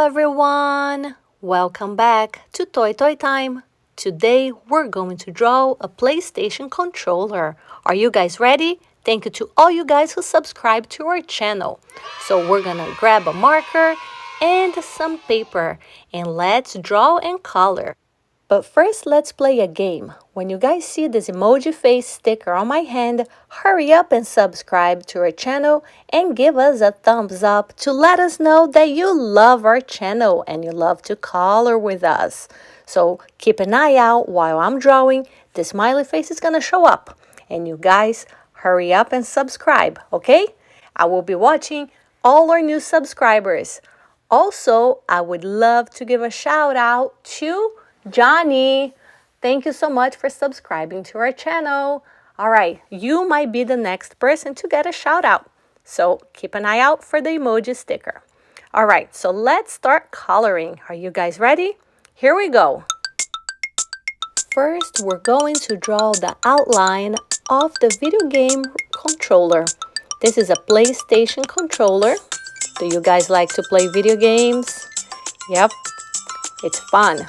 everyone! Welcome back to Toy Time. Today we're going to draw a PlayStation controller. Are you guys ready? Thank you to all you guys who subscribe to our channel. So we're gonna grab a marker and some paper and let's draw and color. But first, let's play a game. When you guys see this emoji face sticker on my hand, hurry up and subscribe to our channel and give us a thumbs up to let us know that you love our channel and you love to color with us. So keep an eye out while I'm drawing. The smiley face is gonna show up. And you guys, hurry up and subscribe, okay? I will be watching all our new subscribers. Also, I would love to give a shout out to Johnny. Thank you so much for subscribing to our channel. All right, you might be the next person to get a shout out. So keep an eye out for the emoji sticker. All right, so let's start coloring. Are you guys ready? Here we go. First, we're going to draw the outline of the video game controller. This is a PlayStation controller. Do you guys like to play video games? Yep, it's fun.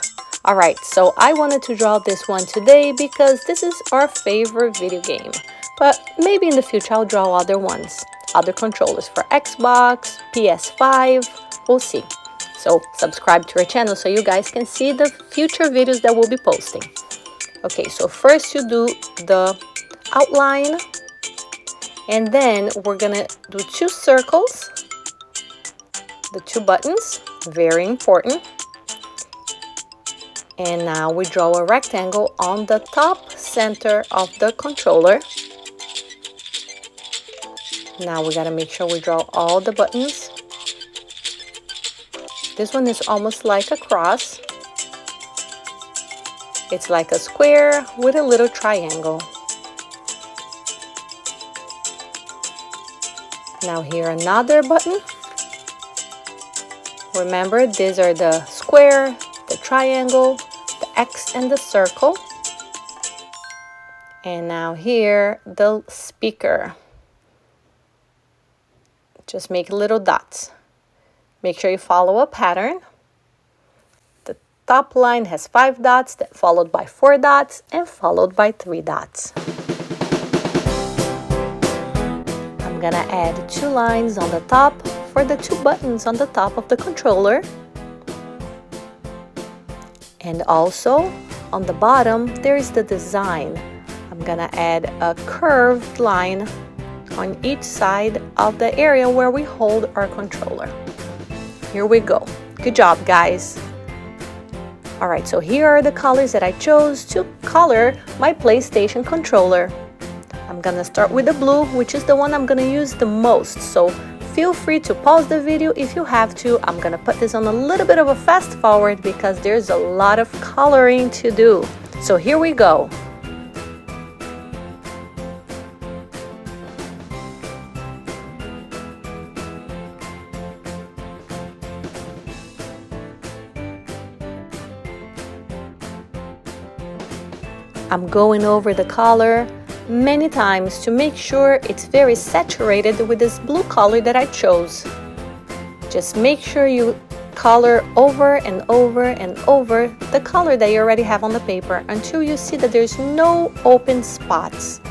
All right, so I wanted to draw this one today because this is our favorite video game. But maybe in the future I'll draw other ones, other controllers for Xbox, PS5, we'll see. So subscribe to our channel so you guys can see the future videos that we'll be posting. Okay, so first you do the outline and then we're gonna do 2 circles, the 2 buttons, very important. And now we draw a rectangle on the top center of the controller. Now we gotta make sure we draw all the buttons. This one is almost like a cross. It's like a square with a little triangle. Now here another button. Remember, these are the square, the triangle, the X and the circle. And now here, the speaker. Just make little dots. Make sure you follow a pattern. The top line has 5 dots, followed by 4 dots, and followed by 3 dots. I'm gonna add 2 lines on the top for the 2 buttons on the top of the controller. And also, on the bottom, there is the design. I'm gonna add a curved line on each side of the area where we hold our controller. Here we go. Good job, guys. All right, so here are the colors that I chose to color my PlayStation controller. I'm gonna start with the blue, which is the one I'm gonna use the most. So feel free to pause the video if you have to. I'm gonna put this on a little bit of a fast forward because there's a lot of coloring to do. So here we go. I'm going over the color many times to make sure it's very saturated with this blue color that I chose. Just make sure you color over and over and over the color that you already have on the paper until you see that there's no open spots.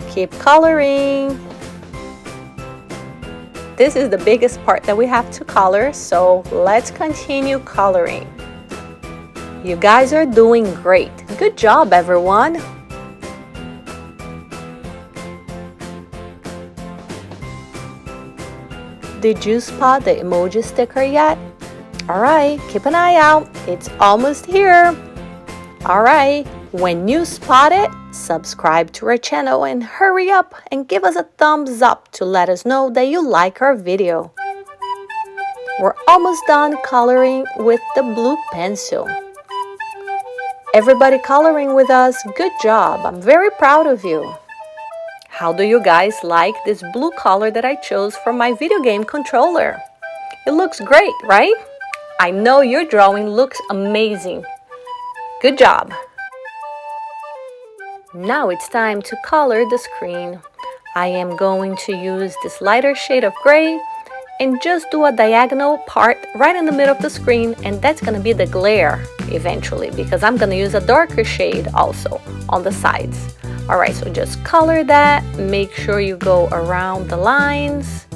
Keep coloring. This is the biggest part that we have to color, so let's continue coloring. You guys are doing great. Good job, everyone. Did you spot the emoji sticker yet? All right, keep an eye out. It's almost here. All right, when you spot it, subscribe to our channel and hurry up and give us a thumbs up to let us know that you like our video. We're almost done coloring with the blue pencil. Everybody coloring with us, good job. I'm very proud of you. How do you guys like this blue color that I chose for my video game controller? It looks great, right? I know your drawing looks amazing. Good job. Now it's time to color the screen. I am going to use this lighter shade of gray and just do a diagonal part right in the middle of the screen, and that's gonna be the glare eventually, because I'm gonna use a darker shade also on the sides. All right, so just color that, make sure you go around the lines,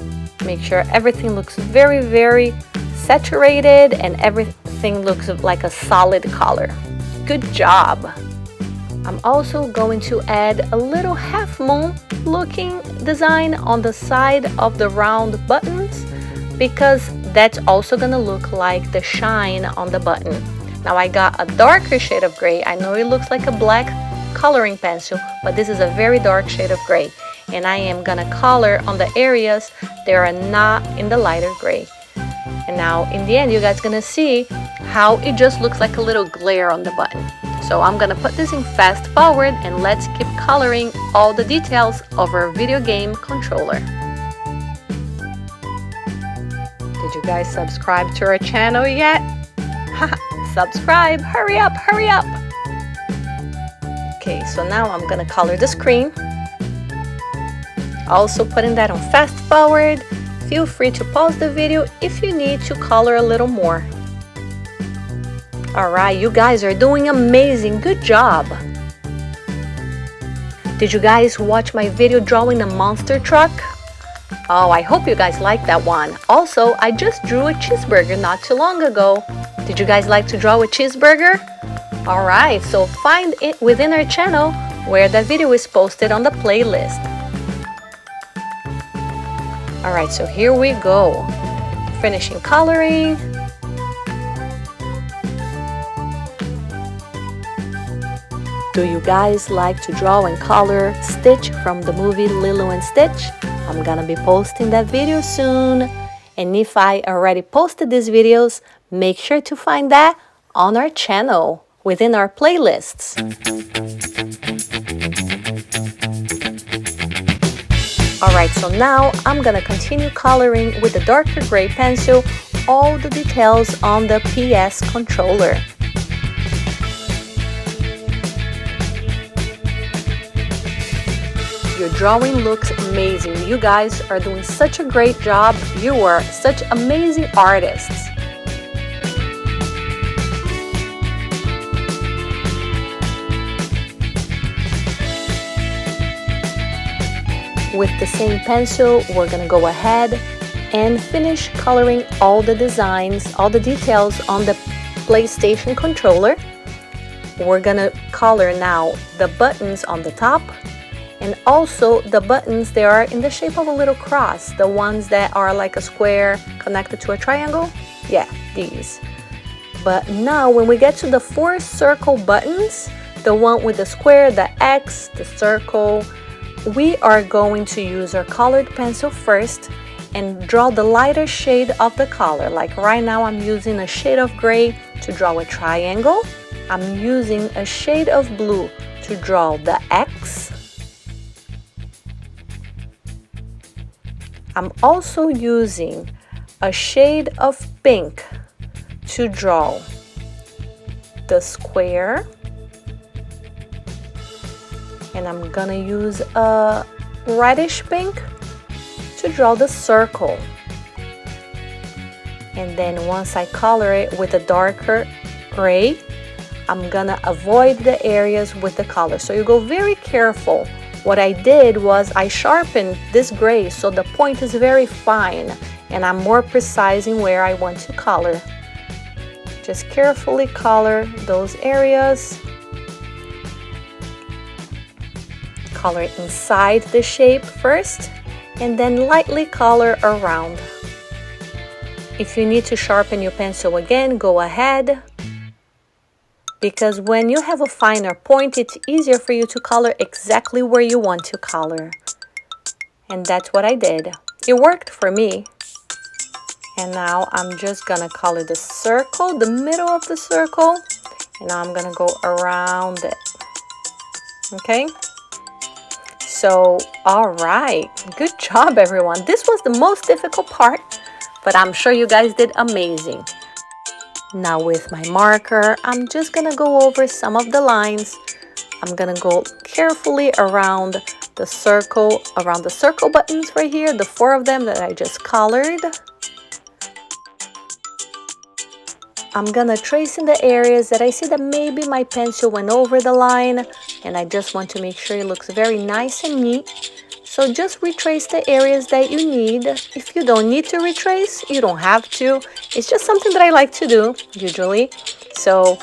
make sure everything looks very, very saturated and everything looks like a solid color. Good job. I'm also going to add a little half moon looking design on the side of the round buttons, because that's also gonna look like the shine on the button. Now I got a darker shade of gray. I know it looks like a black coloring pencil, but this is a very dark shade of gray, and I am gonna color on the areas that are not in the lighter gray. And now in the end, you guys gonna see how it just looks like a little glare on the button. So I'm gonna put this in fast forward, and let's keep coloring all the details of our video game controller. Did you guys subscribe to our channel yet? Subscribe, hurry up, hurry up. Okay, so now I'm gonna color the screen. Also putting that on fast forward. Feel free to pause the video if you need to color a little more. All right, you guys are doing amazing. Good job. Did you guys watch my video drawing a monster truck? Oh, I hope you guys liked that one. Also, I just drew a cheeseburger not too long ago. Did you guys like to draw a cheeseburger? All right, so find it within our channel where that video is posted on the playlist. All right, so here we go. Finishing coloring. Do you guys like to draw and color Stitch from the movie Lilo and Stitch? I'm gonna be posting that video soon. And if I already posted these videos, make sure to find that on our channel within our playlists. Alright, so now I'm gonna continue coloring with the darker gray pencil all the details on the PS controller. Your drawing looks amazing. You guys are doing such a great job. You are such amazing artists. With the same pencil, we're gonna go ahead and finish coloring all the designs, all the details on the PlayStation controller. We're gonna color now the buttons on the top, and also the buttons that are in the shape of a little cross, the ones that are like a square connected to a triangle. Yeah, these. But now when we get to the 4 circle buttons, the one with the square, the X, the circle, we are going to use our colored pencil first and draw the lighter shade of the color. Like right now I'm using a shade of gray to draw a triangle. I'm using a shade of blue to draw the X. I'm also using a shade of pink to draw the square. And I'm gonna use a reddish pink to draw the circle. And then once I color it with a darker gray, I'm gonna avoid the areas with the color. So you go very careful. What I did was I sharpened this gray so the point is very fine and I'm more precise in where I want to color. Just carefully color those areas. Color inside the shape first and then lightly color around. If you need to sharpen your pencil again, go ahead. Because when you have a finer point, it's easier for you to color exactly where you want to color. And that's what I did. It worked for me. And now I'm just gonna color the circle, the middle of the circle. And now I'm gonna go around it. Okay? So, all right. Good job, everyone. This was the most difficult part, but I'm sure you guys did amazing. Now with my marker, I'm just gonna go over some of the lines. I'm gonna go carefully around the circle buttons right here, the 4 of them that I just colored. I'm gonna trace in the areas that I see that maybe my pencil went over the line, and I just want to make sure it looks very nice and neat. So just retrace the areas that you need. If you don't need to retrace, you don't have to. It's just something that I like to do usually. So,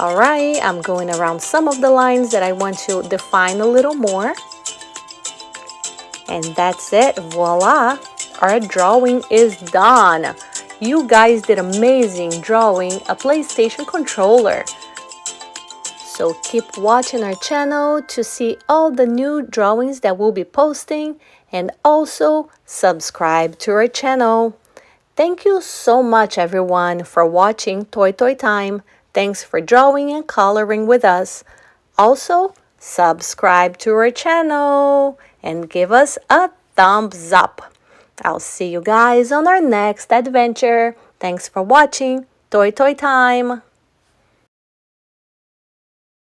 all right, I'm going around some of the lines that I want to define a little more. And that's it, voila, our drawing is done. You guys did amazing drawing a PlayStation controller. So keep watching our channel to see all the new drawings that we'll be posting, and also subscribe to our channel. Thank you so much everyone for watching Toy Toy Time. Thanks for drawing and coloring with us. Also, subscribe to our channel and give us a thumbs up. I'll see you guys on our next adventure. Thanks for watching Toy Toy Time.